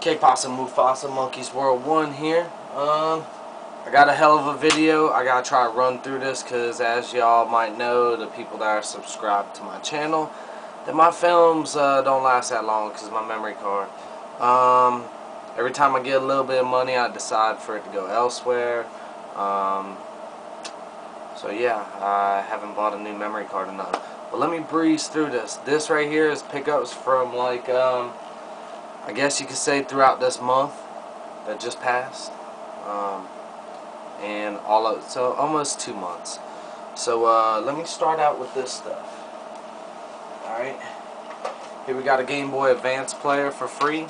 K-Pasa Mufasa Monkeys World 1 here. I got a hell of a video. I gotta try to run through this because, as y'all might know, the people that are subscribed to my channel, that my films don't last that long because of my memory card. Every time I get a little bit of money, I decide for it to go elsewhere. So yeah, I haven't bought a new memory card or nothing. But let me breeze through this. This right here is pickups from, like, I guess you could say throughout this month that just passed. And so almost 2 months. So let me start out with this stuff. Alright, here we got a Game Boy Advance player for free.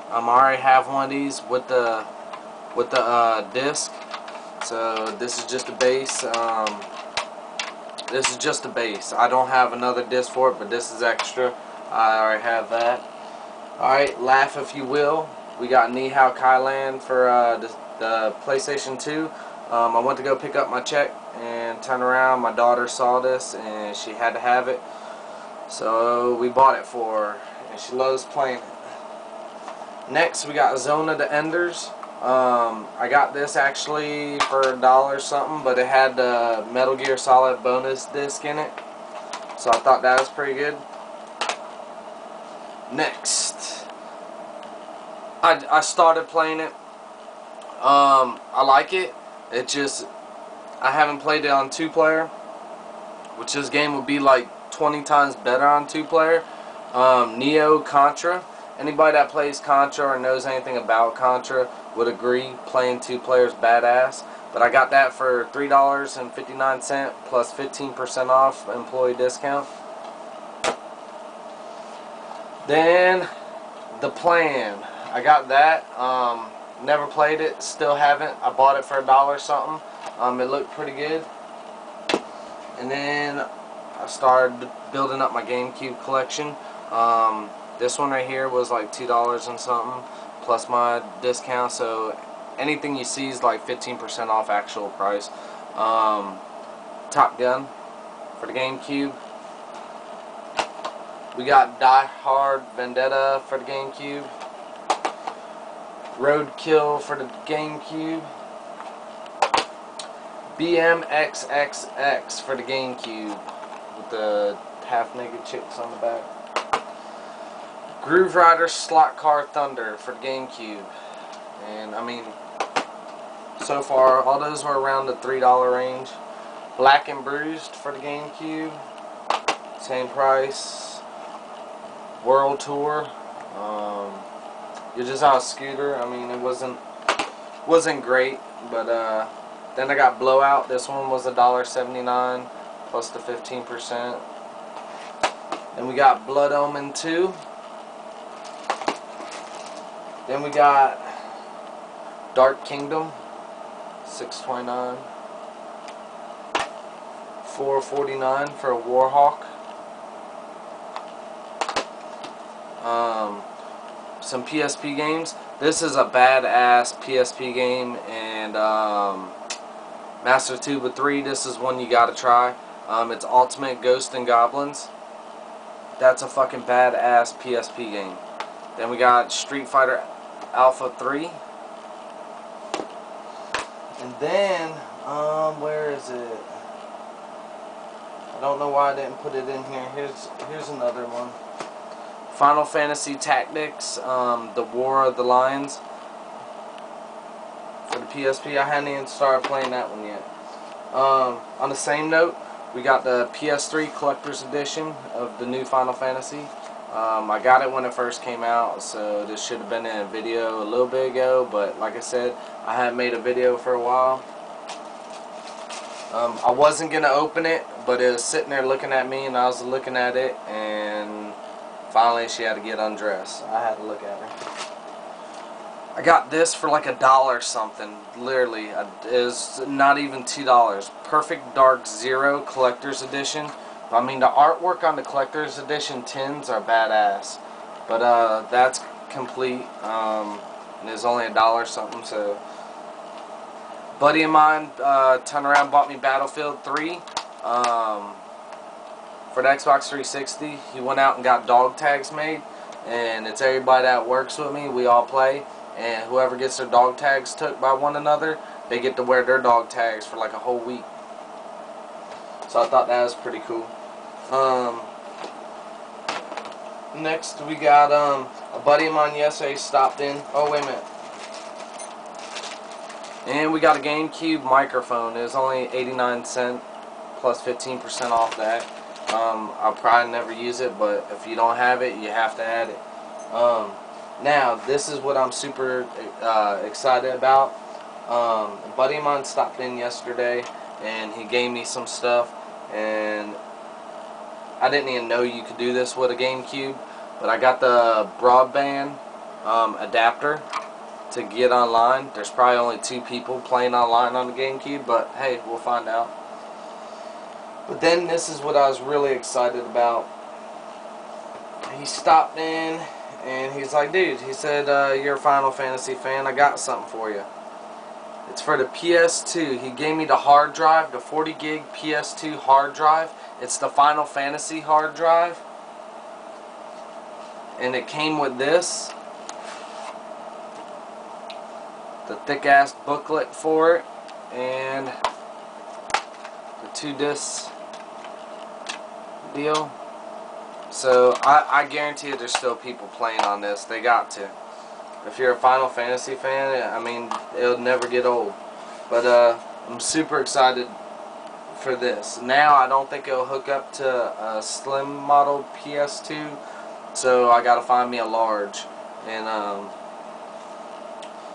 I already have one of these with the disc. So this is just a base. This is just a base. I don't have another disc for it, but this is extra. I already have that. Alright, laugh if you will. We got Nihao Kailan for the PlayStation 2. I went to go pick up my check and turn around. My daughter saw this and she had to have it. So we bought it for her and she loves playing it. Next we got Zona the Enders. I got this actually for $1 something, but it had the Metal Gear Solid bonus disc in it. So I thought that was pretty good. Next, I started playing it. I like it. It just, I haven't played it on 2-player, which this game would be like 20 times better on 2-player. Neo Contra. Anybody that plays Contra or knows anything about Contra would agree playing 2-player is badass. But I got that for $3.59 plus 15% off employee discount. Then The Plan. I got that. Never played it, still haven't. I bought it for $1 something. It looked pretty good. And then I started building up my GameCube collection. This one right here was like $2 and something plus my discount, so anything you see is like 15% off actual price. Top Gun for the GameCube. We got Die Hard Vendetta for the GameCube. Roadkill for the GameCube. BMXXX for the GameCube with the half-naked chicks on the back. Groove Rider Slot Car Thunder for the GameCube. And I mean, so far all those were around the $3 range. Black and Bruised for the GameCube, same price. World Tour. You're just on a scooter. I mean, it wasn't great, but then I got Blowout. This one was $1.79 plus the 15%. Then we got Blood Omen 2. Then we got Dark Kingdom, $6.29. $4.49 for a Warhawk. Some PSP games. This is a badass PSP game, and Master Tuba 3. This is one you gotta try. It's Ultimate Ghosts and Goblins. That's a fucking badass PSP game. Then we got Street Fighter Alpha 3. And then, where is it? I don't know why I didn't put it in here. Here's another one. Final Fantasy Tactics, The War of the Lions for the PSP. I hadn't even started playing that one yet. On the same note, we got the PS3 Collector's Edition of the new Final Fantasy. I got it when it first came out, so this should have been in a video a little bit ago, but like I said, I hadn't made a video for a while. I wasn't going to open it, but it was sitting there looking at me, and I was looking at it, and finally she had to get undressed. I had to look at her. I got this for like $1 something. Literally, it was not even $2. Perfect Dark Zero Collector's Edition. I mean, the artwork on the Collector's Edition tins are badass. But that's complete. And it's only $1 something, so. Buddy of mine turned around, bought me Battlefield 3. For the Xbox 360, he went out and got dog tags made. and it's everybody that works with me. We all play, and whoever gets their dog tags took by one another, they get to wear their dog tags for like a whole week. So I thought that was pretty cool. Next we got a buddy of mine yesterday stopped in. Oh, wait a minute. And we got a GameCube microphone. It was only 89 cents plus 15% off that. I'll probably never use it, but if you don't have it, you have to add it. Now, this is what I'm super excited about. A buddy of mine stopped in yesterday, and he gave me some stuff, and I didn't even know you could do this with a GameCube, but I got the broadband adapter to get online. There's probably only 2 people playing online on the GameCube, but hey, we'll find out. But then this is what I was really excited about. He stopped in and he's like, dude, he said, you're a Final Fantasy fan, I got something for you. It's for the PS2. He gave me the hard drive, the 40 gig PS2 hard drive. It's the Final Fantasy hard drive. And it came with this. The thick ass booklet for it, and the 2 discs deal. So I guarantee you there's still people playing on this. They got to. If you're a Final Fantasy fan, I mean, it'll never get old. But I'm super excited for this. Now I don't think it'll hook up to a slim model PS2, so I gotta find me a large. And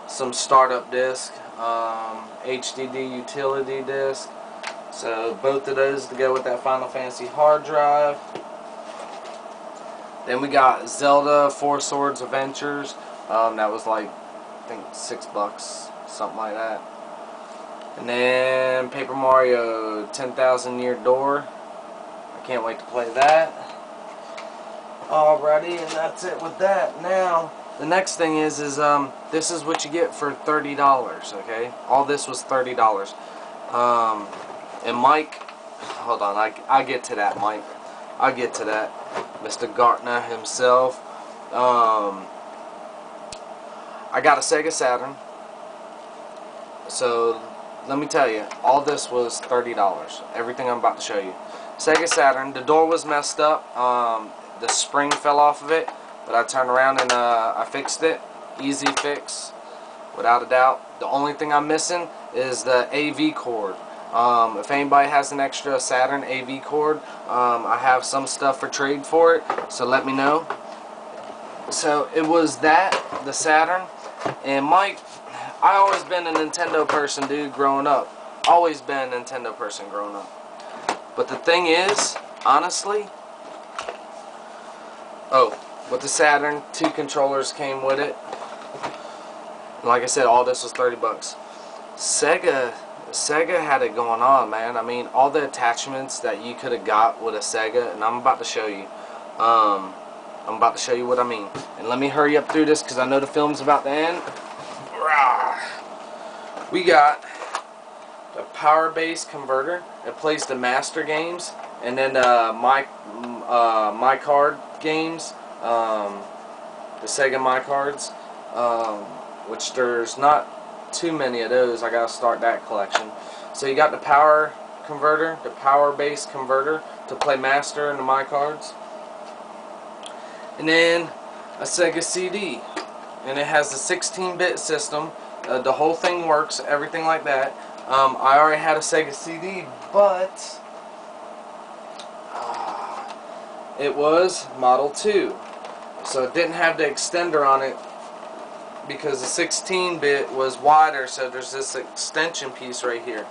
some startup disc, HDD utility disc. So both of those to go with that Final Fantasy hard drive. Then we got Zelda 4 Swords Adventures. That was like, I think $6, something like that. And then Paper Mario 10,000 Year Door. I can't wait to play that. Alrighty, and that's it with that. Now, the next thing is this is what you get for $30, okay? All this was $30. And Mike, hold on, I get to that, Mike. I'll get to that. Mr. Gartner himself. I got a Sega Saturn. So, let me tell you, all this was $30. Everything I'm about to show you. Sega Saturn, the door was messed up. The spring fell off of it. But I turned around and I fixed it. Easy fix, without a doubt. The only thing I'm missing is the AV cord. If anybody has an extra Saturn AV cord, I have some stuff for trade for it, so let me know. So it was that, the Saturn. And Mike, I always been a Nintendo person, dude, growing up. Always been a Nintendo person growing up. But the thing is, honestly, with the Saturn, 2 controllers came with it. Like I said, all this was $30. Sega had it going on, man. I mean, all the attachments that you could have got with a Sega, and I'm about to show you. I'm about to show you what I mean. And let me hurry up through this because I know the film's about to end. We got the Power Base converter. It plays the Master games, and then my card games. The Sega My Cards, which there's not too many of those. I gotta start that collection. So you got the power converter, the Power Base converter to play Master and the My Cards, and then a Sega CD, and it has a 16-bit system. The whole thing works, everything like that. I already had a Sega CD, but it was Model 2. So it didn't have the extender on it because the 16-bit was wider, so there's this extension piece right here.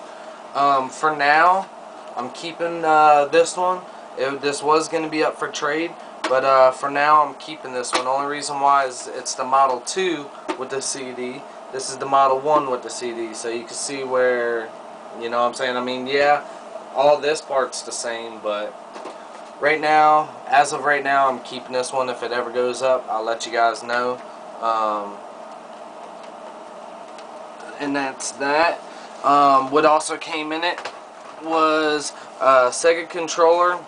For now, I'm keeping this one. This was going to be up for trade, but for now I'm keeping this one. The only reason why is it's the Model 2 with the CD. This is the Model 1 with the CD, so you can see where, you know what I'm saying? I mean, yeah, all this part's the same, but right now, as of right now, I'm keeping this one. If it ever goes up, I'll let you guys know. And that's that. What also came in it was a Sega controller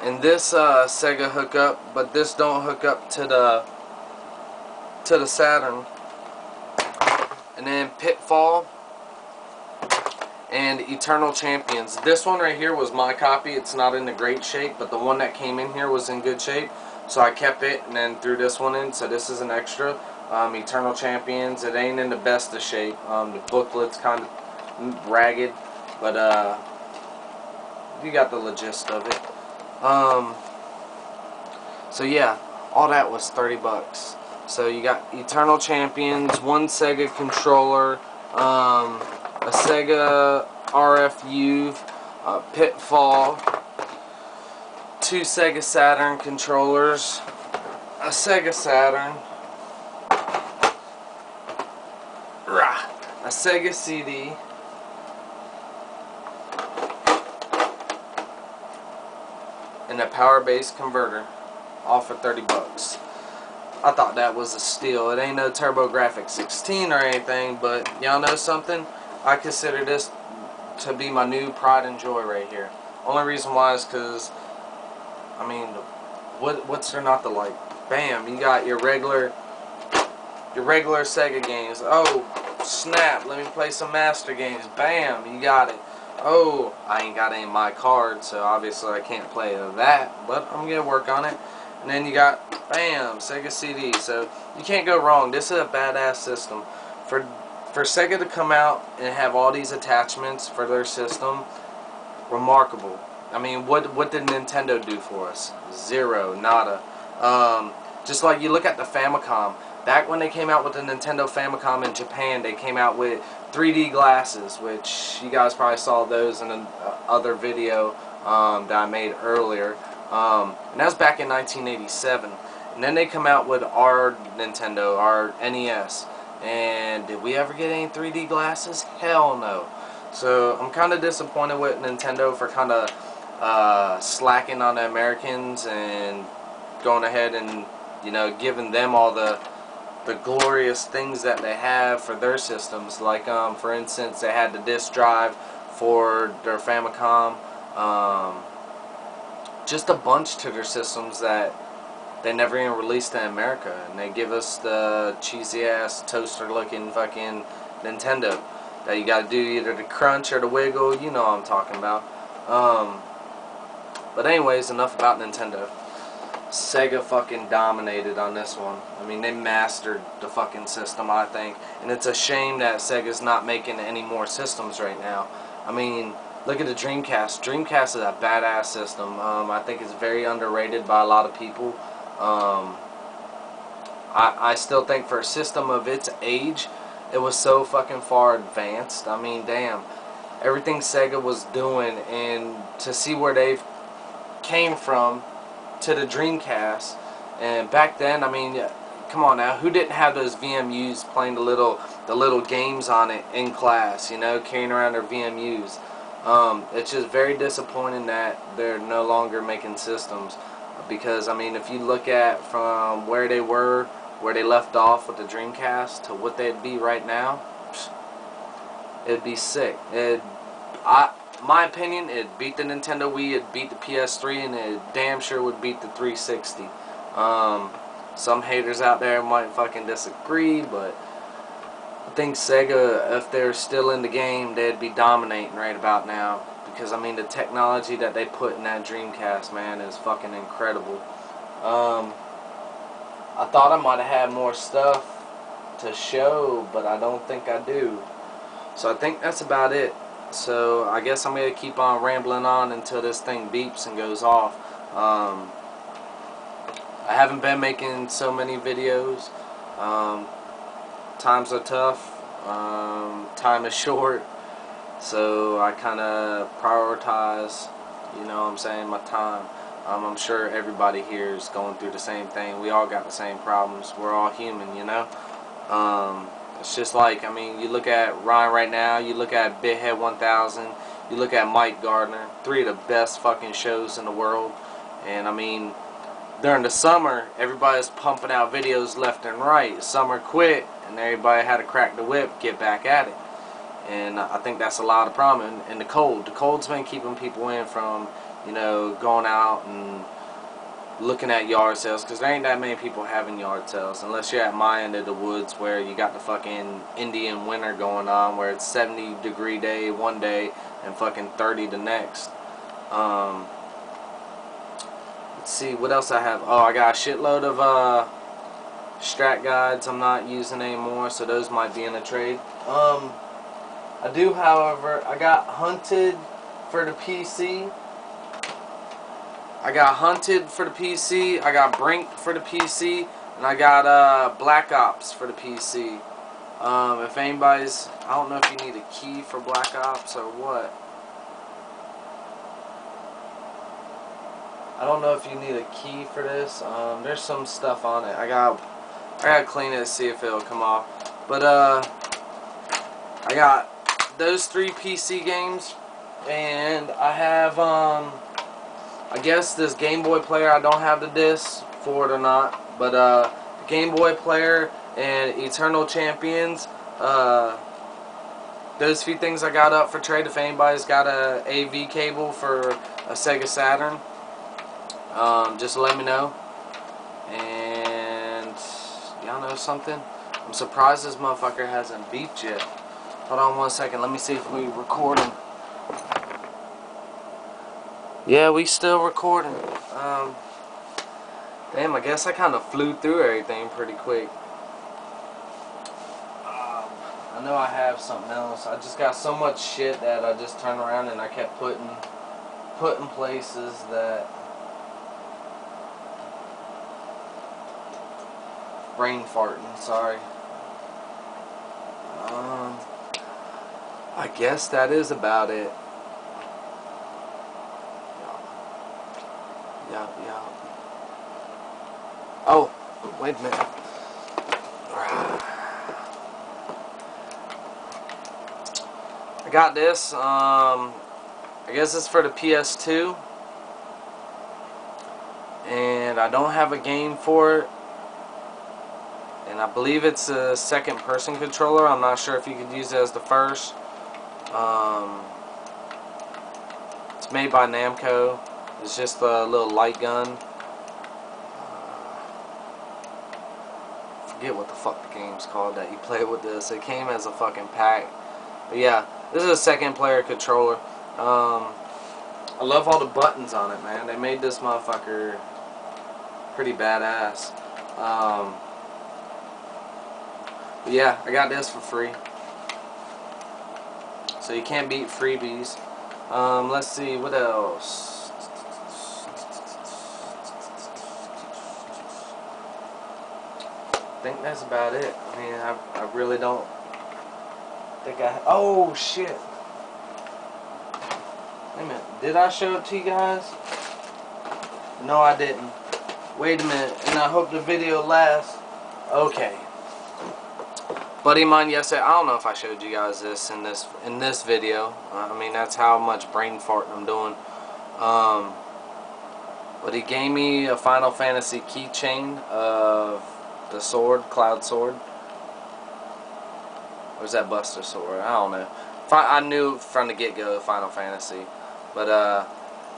And this Sega hookup, but this don't hook up to the Saturn. And then Pitfall and Eternal Champions. This one right here was my copy. It's not in the great shape, but the one that came in here was in good shape, so I kept it and then threw this one in. So this is an extra. Eternal Champions. It ain't in the best of shape. The booklet's kind of ragged, but you got the gist of it. So yeah, all that was 30 bucks. So you got Eternal Champions, one Sega controller, a Sega RFU, Pitfall, two Sega Saturn controllers, a Sega Saturn, a Sega CD, and a power base converter, all for 30 bucks. I thought that was a steal. It ain't no TurboGrafx 16 or anything, but y'all know something? I consider this to be my new pride and joy right here. Only reason why is because, I mean, what's there not to like? Bam, you got your regular Sega games. Oh, snap, let me play some Master games. Bam, you got it. Oh, I ain't got any of my cards, so obviously I can't play that, but I'm gonna work on it. And then you got, bam, Sega CD. So you can't go wrong. This is a badass system. For Sega to come out and have all these attachments for their system, remarkable. I mean, what did Nintendo do for us? Zero, nada. Just like you look at the Famicom. Back when they came out with the Nintendo Famicom in Japan, they came out with 3D glasses, which you guys probably saw those in another video that I made earlier. And that was back in 1987. And then they come out with our Nintendo, our NES. And did we ever get any 3D glasses? Hell no. So I'm kind of disappointed with Nintendo for kind of slacking on the Americans and going ahead and, you know, giving them all the glorious things that they have for their systems. Like, for instance, they had the disk drive for their Famicom. Just a bunch to their systems that they never even released in America, and they give us the cheesy ass toaster looking fucking Nintendo that you gotta do either the crunch or the wiggle. You know what I'm talking about. But anyways, enough about Nintendo. Sega fucking dominated on this one. I mean, they mastered the fucking system, I think, and it's a shame that Sega's not making any more systems right now. I mean, look at the Dreamcast. Dreamcast is a badass system. I think it's very underrated by a lot of people. I still think for a system of its age, it was so fucking far advanced. I mean, damn. Everything Sega was doing, and to see where they've came from to the Dreamcast. And back then, I mean, come on now, who didn't have those VMUs playing the little games on it in class, you know, carrying around their VMUs? It's just very disappointing that they're no longer making systems, because I mean, if you look at from where they were, where they left off with the Dreamcast to what they'd be right now, it'd be sick. My opinion, it'd beat the Nintendo Wii, it'd beat the PS3, and it damn sure would beat the 360. Some haters out there might fucking disagree, but I think Sega, if they're still in the game, they'd be dominating right about now. Because, I mean, the technology that they put in that Dreamcast, man, is fucking incredible. I thought I might have had more stuff to show, but I don't think I do. So I think that's about it. So I guess I'm going to keep on rambling on until this thing beeps and goes off. I haven't been making so many videos. Times are tough. Time is short. So I kind of prioritize, you know what I'm saying, my time. I'm sure everybody here is going through the same thing. We all got the same problems. We're all human, you know. It's just like, I mean, you look at Ryan right now, you look at Big Head 1000, you look at Mike Gardner, 3 of the best fucking shows in the world. And I mean, during the summer, everybody's pumping out videos left and right. Summer quit, and everybody had to crack the whip, get back at it. And I think that's a lot of problem. And the cold's been keeping people in from, you know, going out and looking at yard sales, because there ain't that many people having yard sales unless you're at my end of the woods where you got the fucking Indian winter going on, where it's 70-degree day one day and fucking 30 the next. Let's see what else I have. Oh, I got a shitload of strat guides I'm not using anymore, so those might be in a trade. I do, however, I got Hunted for the PC. I got Hunted for the PC, I got Brink for the PC, and I got Black Ops for the PC. If anybody's, I don't know if you need a key for Black Ops or what. I don't know if you need a key for this. There's some stuff on it. I gotta clean it to see if it'll come off. But I got those 3 PC games, and I have I guess this Game Boy player, I don't have the disc for it or not, but the Game Boy player and Eternal Champions, those few things I got up for trade. If anybody's got a AV cable for a Sega Saturn, just let me know. And y'all know something? I'm surprised this motherfucker hasn't beeped yet. Hold on one second, let me see if we recording. Yeah, we still recording. Damn, I guess I kind of flew through everything pretty quick. I know I have something else. I just got so much shit that I just turned around and I kept putting places that brain farting. Sorry. I guess that is about it. Yeah. Oh, wait a minute. I got this. I guess it's for the PS2, and I don't have a game for it. And I believe it's a second-person controller. I'm not sure if you could use it as the first. It's made by Namco. It's just a little light gun. Forget what the fuck the game's called that you play with this. It came as a fucking pack. But yeah, this is a second-player controller. I love all the buttons on it, man. They made this motherfucker pretty badass. But yeah, I got this for free. So you can't beat freebies. Let's see, what else? I think that's about it. I mean, I really don't think I... Oh, shit. Wait a minute. Did I show it to you guys? No, I didn't. Wait a minute. And I hope the video lasts. Okay. Buddy of mine yesterday, I don't know if I showed you guys this in this video. I mean, that's how much brain farting I'm doing. But he gave me a Final Fantasy keychain of the sword, Cloud Sword. Or is that Buster Sword? I don't know. I knew from the get-go Final Fantasy. But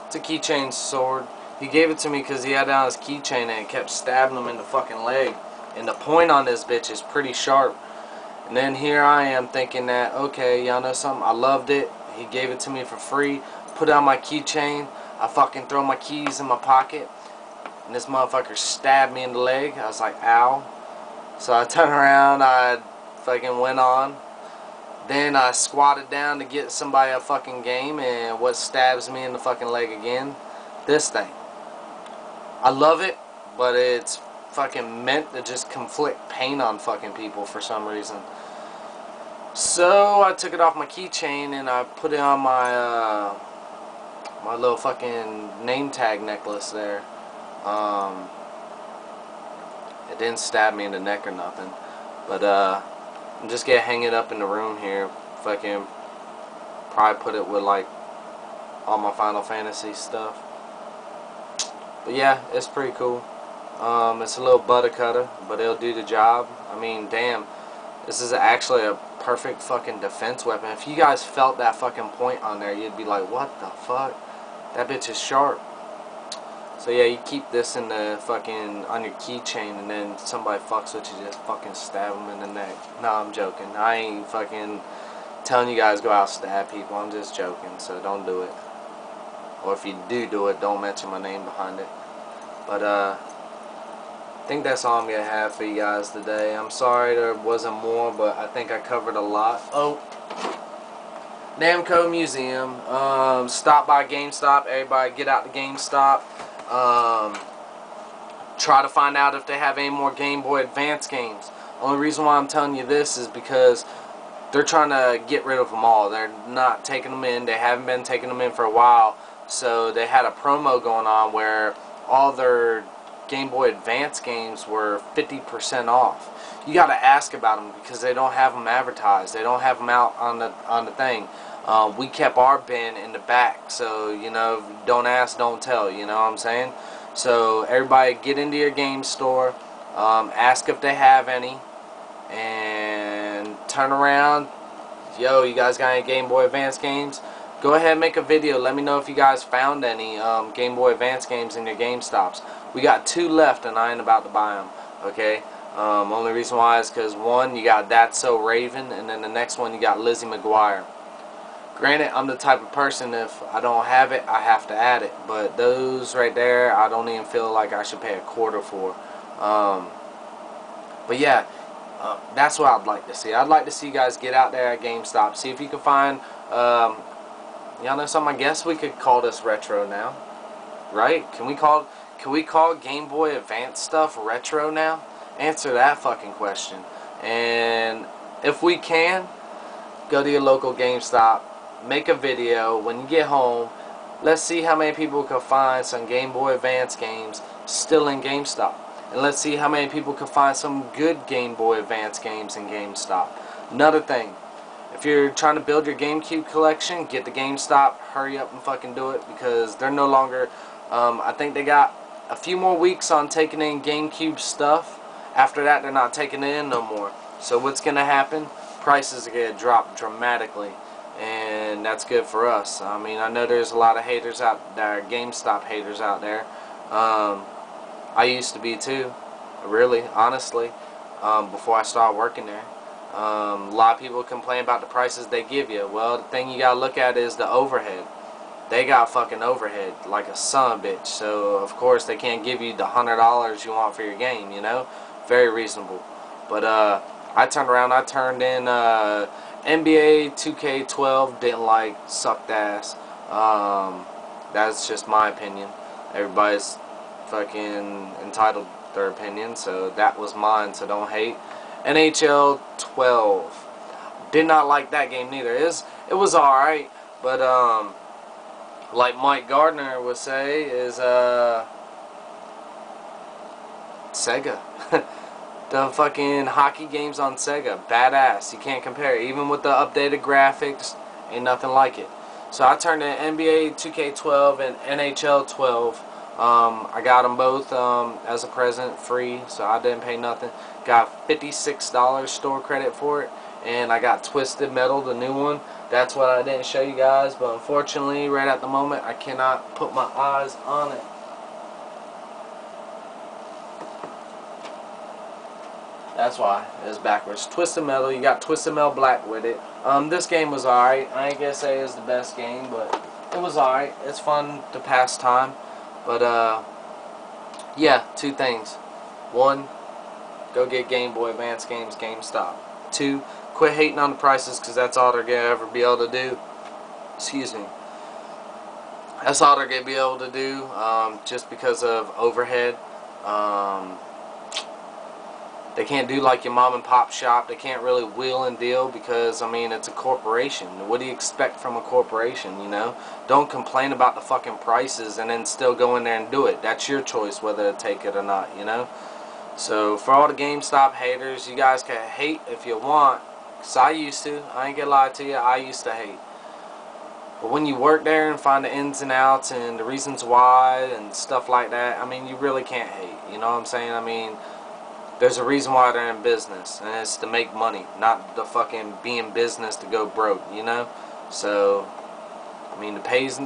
it's a keychain sword. He gave it to me because he had it on his keychain and it kept stabbing him in the fucking leg. And the point on this bitch is pretty sharp. And then here I am thinking that, okay, y'all know something? I loved it. He gave it to me for free. Put it on my keychain. I fucking throw my keys in my pocket. And this motherfucker stabbed me in the leg. I was like, ow. So I turned around. I fucking went on. Then I squatted down to get somebody a fucking game. And what stabs me in the fucking leg again? This thing. I love it. But it's fucking meant to just inflict pain on fucking people for some reason. So I took it off my keychain and I put it on my my little fucking name tag necklace there. It didn't stab me in the neck or nothing, but I'm just gonna hang it up in the room here. Fucking probably put it with like all my Final Fantasy stuff. But yeah, it's pretty cool. It's a little butter cutter, but it'll do the job. I mean, damn, this is actually a perfect fucking defense weapon. If you guys felt that fucking point on there, you'd be like, what the fuck? That bitch is sharp. So yeah, you keep this in the fucking on your keychain, and then somebody fucks with you, just fucking stab them in the neck. No, I'm joking. I ain't fucking telling you guys go out and stab people. I'm just joking. So don't do it. Or if you do it, don't mention my name behind it. But I think that's all I'm gonna have for you guys today. I'm sorry there wasn't more, but I think I covered a lot. Oh, Namco Museum. Stop by GameStop. Everybody get out to GameStop. Try to find out if they have any more Game Boy Advance games. Only reason why I'm telling you this is because they're trying to get rid of them all. They're not taking them in. They haven't been taking them in for a while. So they had a promo going on where all their Game Boy Advance games were 50% off. You got to ask about them because they don't have them advertised. They don't have them out on the thing. We kept our bin in the back, so you know, don't ask, don't tell. You know what I'm saying? So everybody, get into your game store, ask if they have any, and turn around. Yo, you guys got any Game Boy Advance games? Go ahead and make a video. Let me know if you guys found any Game Boy Advance games in your GameStops. We got 2 left, and I ain't about to buy them. Okay. Only reason why is because one, you got That's So Raven, and then the next one you got Lizzie McGuire. Granted, I'm the type of person, if I don't have it, I have to add it. But those right there, I don't even feel like I should pay a quarter for. But yeah, that's what I'd like to see. I'd like to see you guys get out there at GameStop. See if you can find, y'all know something? I guess we could call this retro now. Right? Can we call Game Boy Advance stuff retro now? Answer that fucking question. And if we can, go to your local GameStop, make a video. When you get home, let's see how many people can find some Game Boy Advance games still in GameStop. And let's see how many people can find some good Game Boy Advance games in GameStop. Another thing, if you're trying to build your GameCube collection, get the GameStop, hurry up and fucking do it, because they're no longer, I think they got a few more weeks on taking in GameCube stuff. After that, they're not taking it in no more. So what's going to happen? Prices are going to drop dramatically, and that's good for us. I mean, I know there's a lot of haters out there, GameStop haters out there. I used to be too, really, honestly, before I started working there. A lot of people complain about the prices they give you. Well, the thing you gotta look at is the overhead. They got fucking overhead like a son of a bitch. So of course they can't give you the $100 you want for your game. You know, very reasonable. But I turned around. I turned in NBA 2K12. Didn't like, sucked ass. That's just my opinion. Everybody's fucking entitled to their opinion. So that was mine. So don't hate. NHL 12. Did not like that game neither. It was alright, but like Mike Gardner would say, is Sega. The fucking hockey games on Sega, badass. You can't compare it. Even with the updated graphics, ain't nothing like it. So I turned in NBA 2K12 and NHL 12. I got them both as a present, free, so I didn't pay nothing. Got $56 store credit for it, and I got Twisted Metal, the new one. That's what I didn't show you guys, but unfortunately, right at the moment, I cannot put my eyes on it. That's why it's backwards. Twisted Metal, you got Twisted Metal Black with it. This game was alright. I ain't gonna say it's the best game, but it was alright. It's fun to pass time. But yeah, 2 things. 1, go get Game Boy Advance games, GameStop. 2, quit hating on the prices, because that's all they're gonna ever be able to do. Excuse me. That's all they're gonna be able to do, just because of overhead. They can't do like your mom and pop shop. They can't really wheel and deal because, I mean, it's a corporation. What do you expect from a corporation, you know? Don't complain about the fucking prices and then still go in there and do it. That's your choice whether to take it or not, you know? So, for all the GameStop haters, you guys can hate if you want. Because I used to. I ain't gonna lie to you. I used to hate. But when you work there and find the ins and outs and the reasons why and stuff like that, I mean, you really can't hate. You know what I'm saying? I mean, there's a reason why they're in business, and it's to make money, not the fucking be in business to go broke, you know? So, I mean, the pays